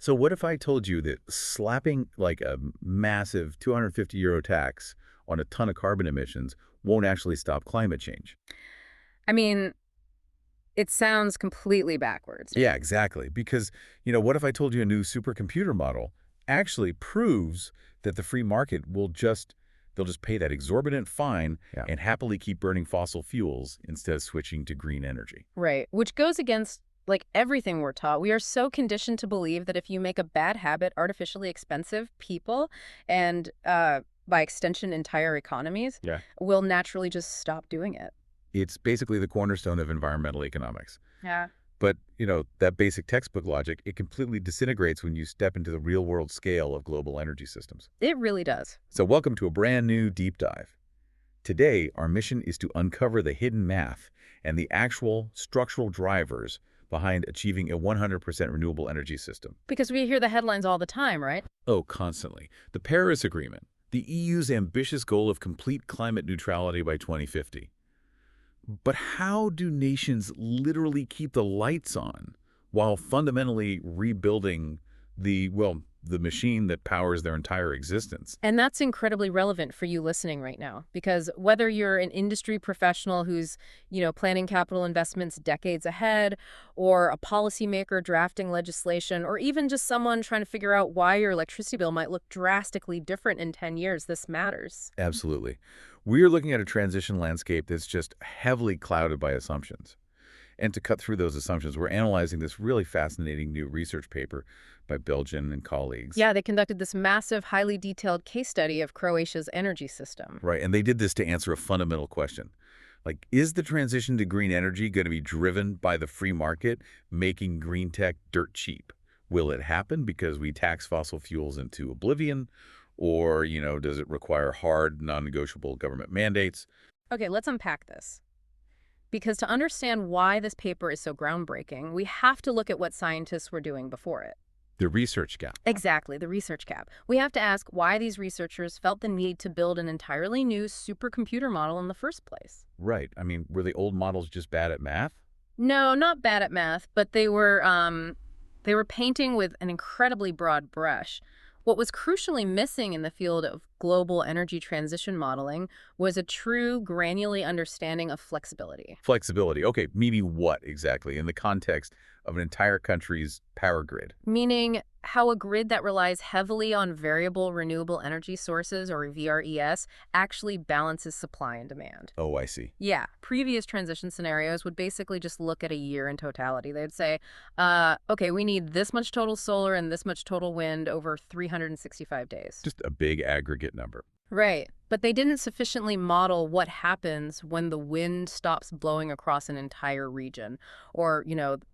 So what if I told you that slapping like a massive €250 tax on a ton of carbon emissions won't actually stop climate change? I mean, it sounds completely backwards. Yeah, exactly. Because, what if I told you a new supercomputer model actually proves that the free market they'll just pay that exorbitant fine Yeah. and happily keep burning fossil fuels instead of switching to green energy. Right. Which goes against everything we're taught. We are so conditioned to believe that if you make a bad habit artificially expensive, people and by extension entire economies Yeah. will naturally just stop doing it. It's basically the cornerstone of environmental economics. Yeah. But, that basic textbook logic, it completely disintegrates when you step into the real-world scale of global energy systems. It really does. So welcome to a brand new deep dive. Today, our mission is to uncover the hidden math and the actual structural drivers behind achieving a 100% renewable energy system. Because we hear the headlines all the time, right? Oh, constantly. The Paris Agreement, the EU's ambitious goal of complete climate neutrality by 2050. But how do nations literally keep the lights on while fundamentally rebuilding the machine that powers their entire existence? And that's incredibly relevant for you listening right now, because whether you're an industry professional who's, planning capital investments decades ahead, or a policymaker drafting legislation, or even just someone trying to figure out why your electricity bill might look drastically different in 10 years, this matters. Absolutely. We're looking at a transition landscape that's just heavily clouded by assumptions. And to cut through those assumptions, we're analyzing this really fascinating new research paper by Belgian and colleagues. Yeah, they conducted this massive, highly detailed case study of Croatia's energy system. Right, and they did this to answer a fundamental question. Like, is the transition to green energy going to be driven by the free market, making green tech dirt cheap? Will it happen because we tax fossil fuels into oblivion? Or, does it require hard, non-negotiable government mandates? Okay, let's unpack this. Because to understand why this paper is so groundbreaking, we have to look at what scientists were doing before it. The research gap. Exactly, the research gap. We have to ask why these researchers felt the need to build an entirely new supercomputer model in the first place. Right. I mean, were the old models just bad at math? No, not bad at math, but they were painting with an incredibly broad brush. What was crucially missing in the field of global energy transition modeling was a true granular understanding of flexibility. Flexibility. Okay, maybe what exactly in the context of an entire country's power grid? Meaning how a grid that relies heavily on variable renewable energy sources, or VRES, actually balances supply and demand. Oh, I see. Yeah, previous transition scenarios would basically just look at a year in totality. They'd say, okay, we need this much total solar and this much total wind over 365 days. Just a big aggregate number. Right. But they didn't sufficiently model what happens when the wind stops blowing across an entire region, or,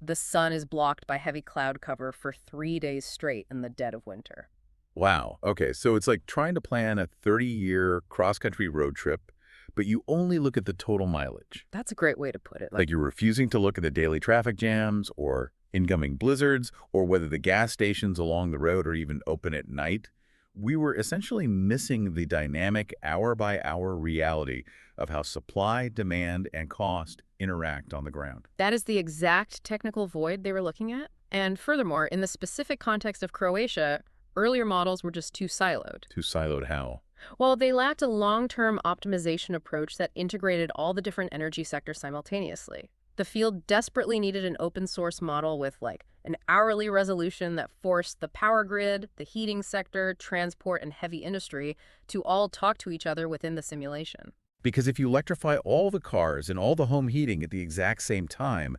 the sun is blocked by heavy cloud cover for 3 days straight in the dead of winter. Wow. Okay, so it's like trying to plan a 30-year cross-country road trip, but you only look at the total mileage. That's a great way to put it. Like you're refusing to look at the daily traffic jams or incoming blizzards or whether the gas stations along the road are even open at night. We were essentially missing the dynamic hour-by-hour reality of how supply, demand, and cost interact on the ground. That is the exact technical void they were looking at. And furthermore, in the specific context of Croatia, earlier models were just too siloed. Too siloed how? Well, they lacked a long-term optimization approach that integrated all the different energy sectors simultaneously. The field desperately needed an open source model with an hourly resolution that forced the power grid, the heating sector, transport, and heavy industry to all talk to each other within the simulation. Because if you electrify all the cars and all the home heating at the exact same time,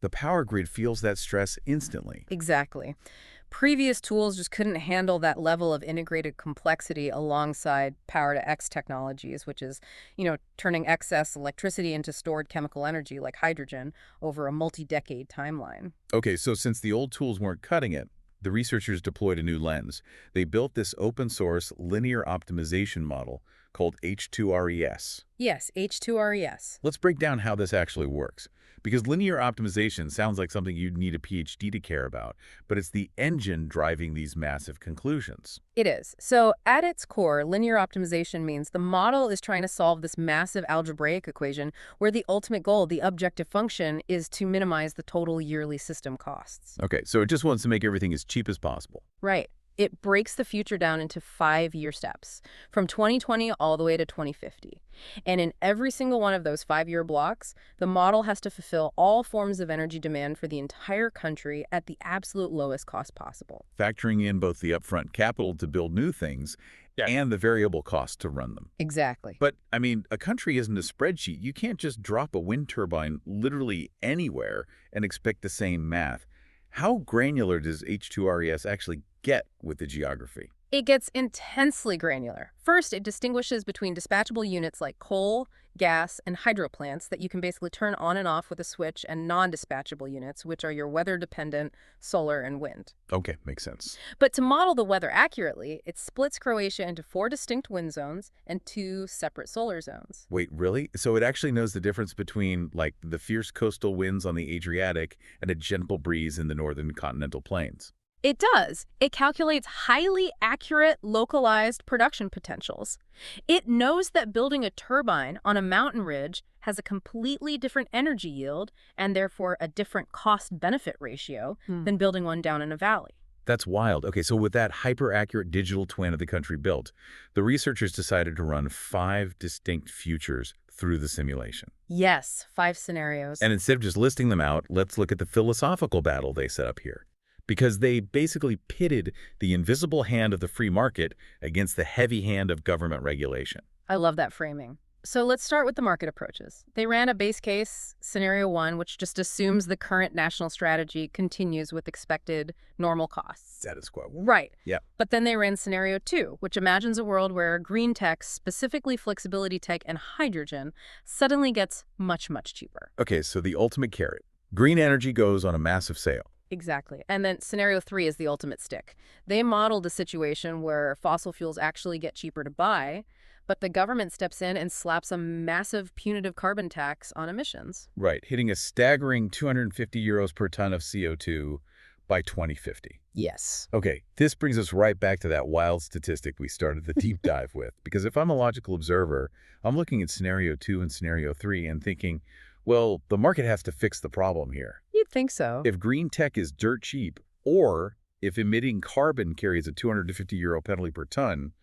the power grid feels that stress instantly. Exactly. Previous tools just couldn't handle that level of integrated complexity alongside power-to-X technologies, which is, turning excess electricity into stored chemical energy like hydrogen over a multi-decade timeline. Okay, so since the old tools weren't cutting it, the researchers deployed a new lens. They built this open-source linear optimization model called H2RES. Yes, H2RES. Let's break down how this actually works. Because linear optimization sounds like something you'd need a PhD to care about, but it's the engine driving these massive conclusions. It is. So at its core, linear optimization means the model is trying to solve this massive algebraic equation where the ultimate goal, the objective function, is to minimize the total yearly system costs. Okay, so it just wants to make everything as cheap as possible. Right. It breaks the future down into 5-year steps, from 2020 all the way to 2050. And in every single one of those 5-year blocks, the model has to fulfill all forms of energy demand for the entire country at the absolute lowest cost possible. Factoring in both the upfront capital to build new things and the variable cost to run them. Exactly. But, I mean, a country isn't a spreadsheet. You can't just drop a wind turbine literally anywhere and expect the same math. How granular does H2RES actually get with the geography? It gets intensely granular. First, it distinguishes between dispatchable units like coal, gas, and hydro plants that you can basically turn on and off with a switch, and non-dispatchable units, which are your weather-dependent solar and wind. Okay, makes sense. But to model the weather accurately, it splits Croatia into 4 distinct wind zones and 2 separate solar zones. Wait, really? So it actually knows the difference between, like, the fierce coastal winds on the Adriatic and a gentle breeze in the northern continental plains? It does. It calculates highly accurate, localized production potentials. It knows that building a turbine on a mountain ridge has a completely different energy yield and therefore a different cost-benefit ratio than building one down in a valley. That's wild. Okay, so with that hyper-accurate digital twin of the country built, the researchers decided to run 5 distinct futures through the simulation. Yes, 5 scenarios. And instead of just listing them out, let's look at the philosophical battle they set up here. Because they basically pitted the invisible hand of the free market against the heavy hand of government regulation. I love that framing. So let's start with the market approaches. They ran a base case, scenario 1, which just assumes the current national strategy continues with expected normal costs. Status quo. Right. Yeah. But then they ran scenario 2, which imagines a world where green tech, specifically flexibility tech and hydrogen, suddenly gets much, much cheaper. Okay, so the ultimate carrot. Green energy goes on a massive sale. Exactly. And then scenario 3 is the ultimate stick. They modeled a situation where fossil fuels actually get cheaper to buy, but the government steps in and slaps a massive punitive carbon tax on emissions. Right, hitting a staggering 250 euros per ton of CO2 by 2050. Yes. Okay, this brings us right back to that wild statistic we started the deep dive with. Because if I'm a logical observer, I'm looking at scenario 2 and scenario 3 and thinking, well, the market has to fix the problem here. You'd think so. If green tech is dirt cheap, or if emitting carbon carries a 250 euro penalty per ton,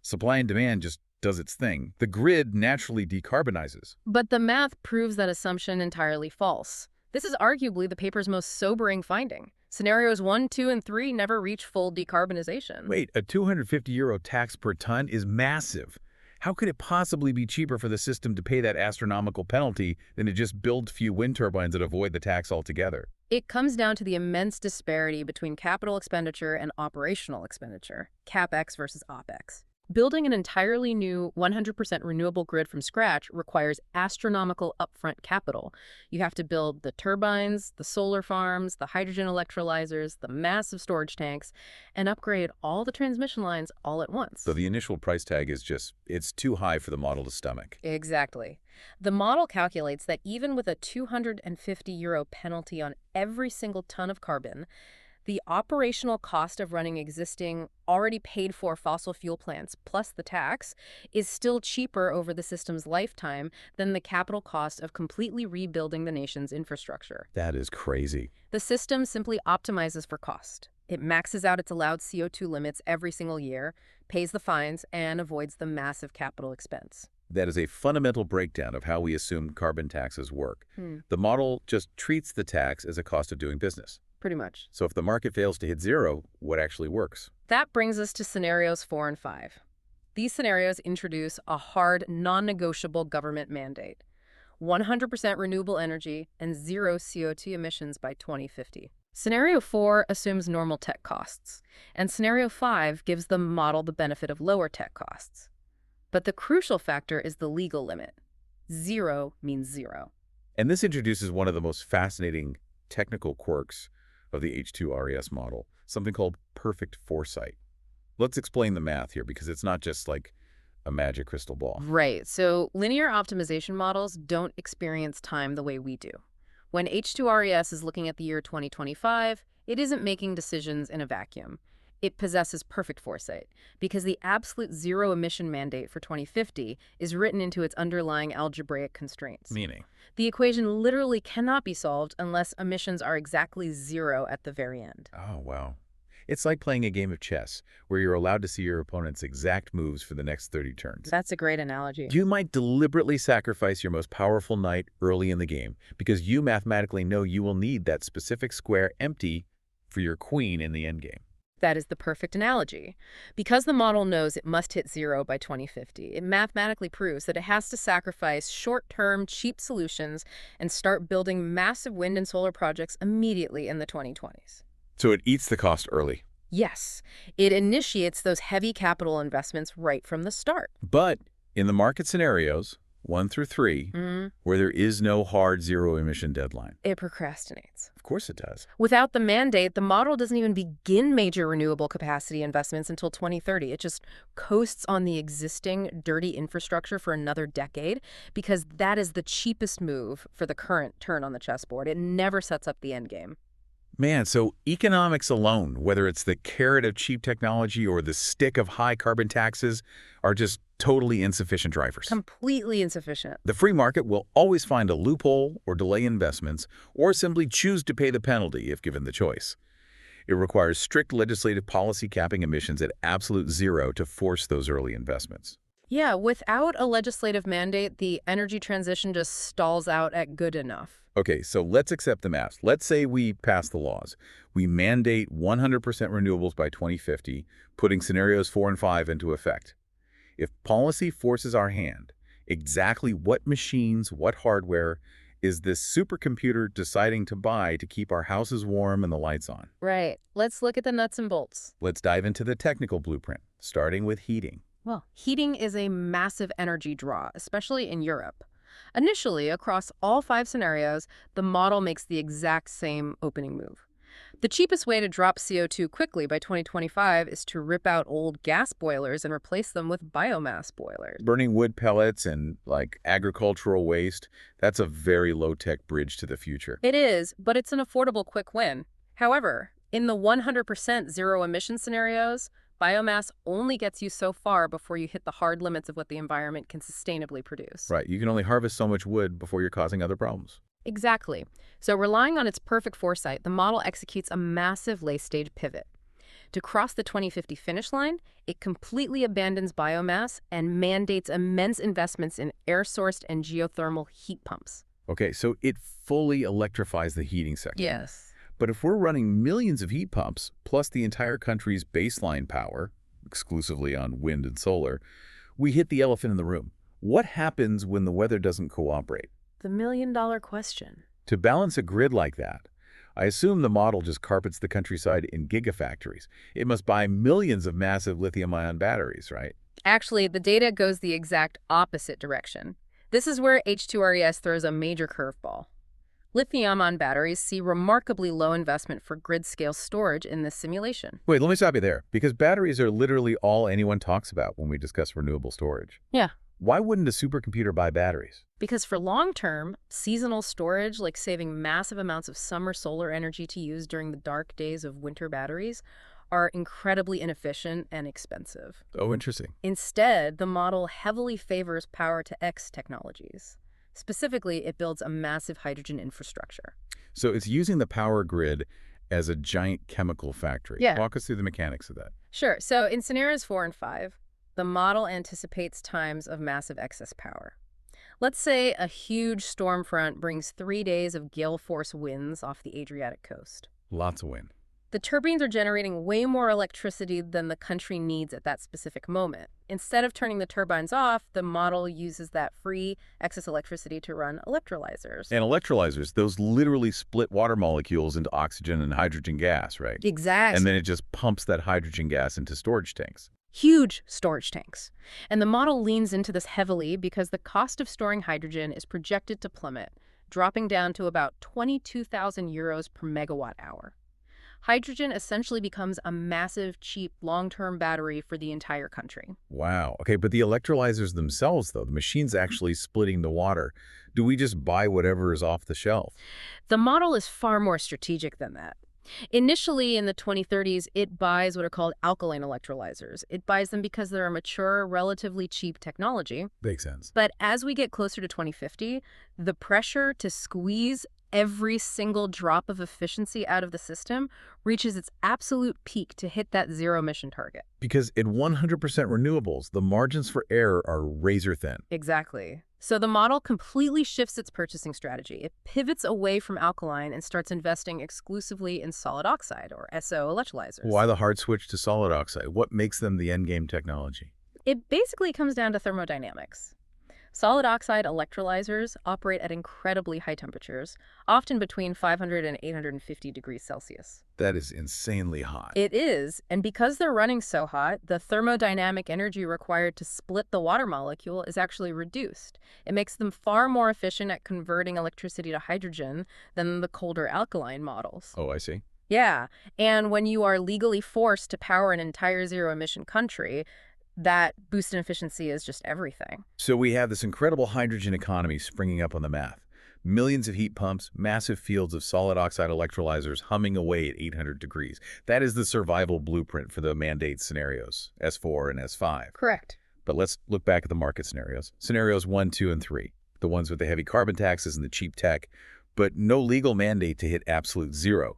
supply and demand just does its thing. The grid naturally decarbonizes. But the math proves that assumption entirely false. This is arguably the paper's most sobering finding. Scenarios 1, 2, and 3 never reach full decarbonization. Wait, a 250 euro tax per ton is massive. How could it possibly be cheaper for the system to pay that astronomical penalty than to just build few wind turbines and avoid the tax altogether? It comes down to the immense disparity between capital expenditure and operational expenditure, CapEx versus OpEx. Building an entirely new 100% renewable grid from scratch requires astronomical upfront capital. You have to build the turbines, the solar farms, the hydrogen electrolyzers, the massive storage tanks, and upgrade all the transmission lines all at once. So the initial price tag is just, it's too high for the model to stomach. Exactly. The model calculates that even with a 250 euro penalty on every single ton of carbon, the operational cost of running existing, already paid-for fossil fuel plants plus the tax is still cheaper over the system's lifetime than the capital cost of completely rebuilding the nation's infrastructure. That is crazy. The system simply optimizes for cost. It maxes out its allowed CO2 limits every single year, pays the fines, and avoids the massive capital expense. That is a fundamental breakdown of how we assume carbon taxes work. The model just treats the tax as a cost of doing business. Pretty much. So if the market fails to hit zero, what actually works? That brings us to scenarios 4 and 5. These scenarios introduce a hard, non-negotiable government mandate: 100% renewable energy and 0 CO2 emissions by 2050. Scenario 4 assumes normal tech costs, and Scenario 5 gives the model the benefit of lower tech costs. But the crucial factor is the legal limit. 0 means 0. And this introduces one of the most fascinating technical quirks of the H2RES model, something called perfect foresight. Let's explain the math here, because it's not just like a magic crystal ball. Right. So linear optimization models don't experience time the way we do. When H2RES is looking at the year 2025, it isn't making decisions in a vacuum. It possesses perfect foresight, because the absolute zero emission mandate for 2050 is written into its underlying algebraic constraints. Meaning? The equation literally cannot be solved unless emissions are exactly zero at the very end. Oh, wow. It's like playing a game of chess, where you're allowed to see your opponent's exact moves for the next 30 turns. That's a great analogy. You might deliberately sacrifice your most powerful knight early in the game, because you mathematically know you will need that specific square empty for your queen in the endgame. That is the perfect analogy. Because the model knows it must hit zero by 2050, it mathematically proves that it has to sacrifice short-term, cheap solutions and start building massive wind and solar projects immediately in the 2020s. So it eats the cost early. Yes, it initiates those heavy capital investments right from the start. But in the market scenarios, 1 through 3, where there is no hard zero-emission deadline. It procrastinates. Of course it does. Without the mandate, the model doesn't even begin major renewable capacity investments until 2030. It just coasts on the existing dirty infrastructure for another decade because that is the cheapest move for the current turn on the chessboard. It never sets up the end game. Man, so economics alone, whether it's the carrot of cheap technology or the stick of high carbon taxes, are just totally insufficient drivers. Completely insufficient. The free market will always find a loophole or delay investments, or simply choose to pay the penalty if given the choice. It requires strict legislative policy capping emissions at absolute zero to force those early investments. Yeah, without a legislative mandate, the energy transition just stalls out at good enough. Okay, so let's accept the math. Let's say we pass the laws. We mandate 100% renewables by 2050, putting scenarios 4 and 5 into effect. If policy forces our hand, exactly what machines, what hardware, is this supercomputer deciding to buy to keep our houses warm and the lights on? Right. Let's look at the nuts and bolts. Let's dive into the technical blueprint, starting with heating. Well, heating is a massive energy draw, especially in Europe. Initially, across all 5 scenarios, the model makes the exact same opening move. The cheapest way to drop CO2 quickly by 2025 is to rip out old gas boilers and replace them with biomass boilers. Burning wood pellets and, agricultural waste, that's a very low-tech bridge to the future. It is, but it's an affordable quick win. However, in the 100% zero-emission scenarios, biomass only gets you so far before you hit the hard limits of what the environment can sustainably produce. Right, you can only harvest so much wood before you're causing other problems. Exactly. So relying on its perfect foresight, the model executes a massive late-stage pivot. To cross the 2050 finish line, it completely abandons biomass and mandates immense investments in air-sourced and geothermal heat pumps. Okay, so it fully electrifies the heating sector. Yes. But if we're running millions of heat pumps, plus the entire country's baseline power, exclusively on wind and solar, we hit the elephant in the room. What happens when the weather doesn't cooperate? The million-dollar question. To balance a grid like that, I assume the model just carpets the countryside in gigafactories. It must buy millions of massive lithium-ion batteries, right? Actually, the data goes the exact opposite direction. This is where H2RES throws a major curveball. Lithium-ion batteries see remarkably low investment for grid-scale storage in this simulation. Wait, let me stop you there, because batteries are literally all anyone talks about when we discuss renewable storage. Yeah. Why wouldn't a supercomputer buy batteries? Because for long-term, seasonal storage, like saving massive amounts of summer solar energy to use during the dark days of winter batteries, are incredibly inefficient and expensive. Oh, interesting. Instead, the model heavily favors power-to-X technologies. Specifically, it builds a massive hydrogen infrastructure. So it's using the power grid as a giant chemical factory. Yeah. Walk us through the mechanics of that. Sure. So in scenarios 4 and 5, the model anticipates times of massive excess power. Let's say a huge storm front brings 3 days of gale force winds off the Adriatic coast. Lots of wind. The turbines are generating way more electricity than the country needs at that specific moment. Instead of turning the turbines off, the model uses that free excess electricity to run electrolyzers. And electrolyzers, those literally split water molecules into oxygen and hydrogen gas, right? Exactly. And then it just pumps that hydrogen gas into storage tanks. Huge storage tanks. And the model leans into this heavily because the cost of storing hydrogen is projected to plummet, dropping down to about 22,000 euros per megawatt hour. Hydrogen essentially becomes a massive, cheap, long-term battery for the entire country. Wow. Okay, but the electrolyzers themselves, though, the machines actually splitting the water, do we just buy whatever is off the shelf? The model is far more strategic than that. Initially, in the 2030s, it buys what are called alkaline electrolyzers. It buys them because they're a mature, relatively cheap technology. Makes sense. But as we get closer to 2050, the pressure to squeeze every single drop of efficiency out of the system reaches its absolute peak to hit that zero-emission target. Because at 100% renewables, the margins for error are razor thin. Exactly. So the model completely shifts its purchasing strategy. It pivots away from alkaline and starts investing exclusively in solid oxide, or SO electrolyzers. Why the hard switch to solid oxide? What makes them the endgame technology? It basically comes down to thermodynamics. Solid oxide electrolyzers operate at incredibly high temperatures, often between 500 and 850 degrees Celsius. That is insanely hot. It is, and because they're running so hot, the thermodynamic energy required to split the water molecule is actually reduced. It makes them far more efficient at converting electricity to hydrogen than the colder alkaline models. Oh, I see. Yeah, and when you are legally forced to power an entire zero-emission country, that boost in efficiency is just everything. So we have this incredible hydrogen economy springing up on the math. Millions of heat pumps, massive fields of solid oxide electrolyzers humming away at 800 degrees. That is the survival blueprint for the mandate scenarios, S4 and S5. Correct. But let's look back at the market scenarios. Scenarios 1, 2, and 3. The ones with the heavy carbon taxes and the cheap tech, but no legal mandate to hit absolute zero.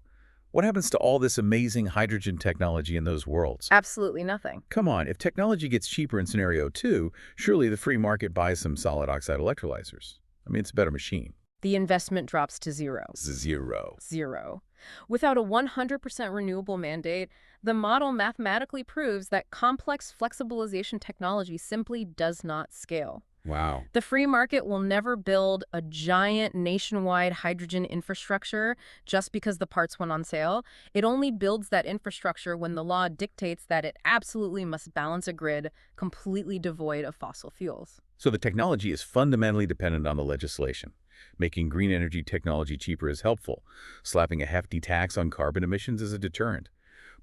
What happens to all this amazing hydrogen technology in those worlds? Absolutely nothing. Come on, if technology gets cheaper in scenario 2, surely the free market buys some solid oxide electrolyzers. I mean, it's a better machine. The investment drops to zero. Zero. Zero. Without a 100% renewable mandate, the model mathematically proves that complex flexibilization technology simply does not scale. Wow. The free market will never build a giant nationwide hydrogen infrastructure just because the parts went on sale. It only builds that infrastructure when the law dictates that it absolutely must balance a grid completely devoid of fossil fuels. So the technology is fundamentally dependent on the legislation. Making green energy technology cheaper is helpful. Slapping a hefty tax on carbon emissions is a deterrent.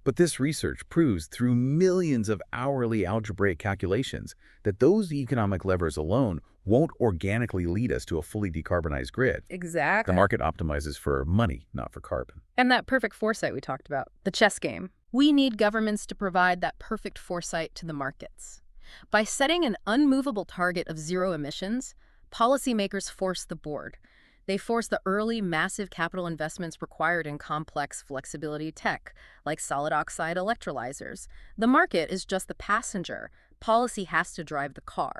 But this research proves through millions of hourly algebraic calculations that those economic levers alone won't organically lead us to a fully decarbonized grid. Exactly. The market optimizes for money, not for carbon. And that perfect foresight we talked about, the chess game. We need governments to provide that perfect foresight to the markets. By setting an unmovable target of zero emissions, policymakers force the board. They force the early, massive capital investments required in complex flexibility tech, like solid oxide electrolyzers. The market is just the passenger. Policy has to drive the car.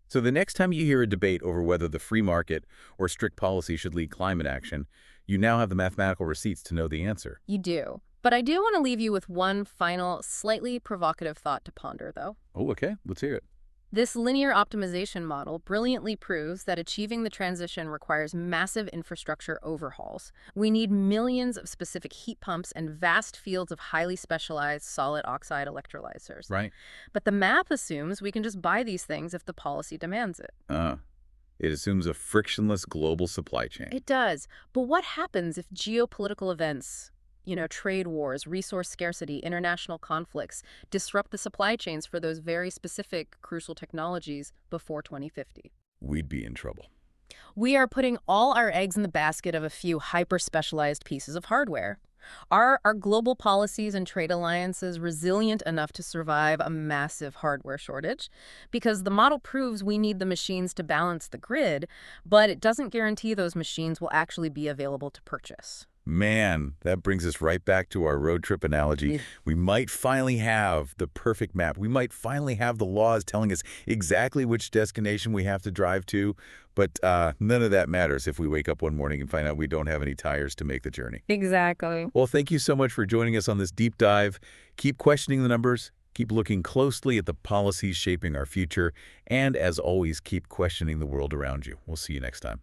So the next time you hear a debate over whether the free market or strict policy should lead climate action, you now have the mathematical receipts to know the answer. You do. But I do want to leave you with one final, slightly provocative thought to ponder, though. Oh, okay. Let's hear it. This linear optimization model brilliantly proves that achieving the transition requires massive infrastructure overhauls. We need millions of specific heat pumps and vast fields of highly specialized solid oxide electrolyzers. Right. But the math assumes we can just buy these things if the policy demands it. It assumes a frictionless global supply chain. It does. But what happens if geopolitical events, trade wars, resource scarcity, international conflicts, disrupt the supply chains for those very specific, crucial technologies before 2050? We'd be in trouble. We are putting all our eggs in the basket of a few hyper-specialized pieces of hardware. Are our global policies and trade alliances resilient enough to survive a massive hardware shortage? Because the model proves we need the machines to balance the grid, but it doesn't guarantee those machines will actually be available to purchase. Man, that brings us right back to our road trip analogy. We might finally have the perfect map. We might finally have the laws telling us exactly which destination we have to drive to, but none of that matters if we wake up one morning and find out we don't have any tires to make the journey. Exactly. Well, thank you so much for joining us on this deep dive. Keep questioning the numbers, keep looking closely at the policies shaping our future, and as always, keep questioning the world around you. We'll see you next time.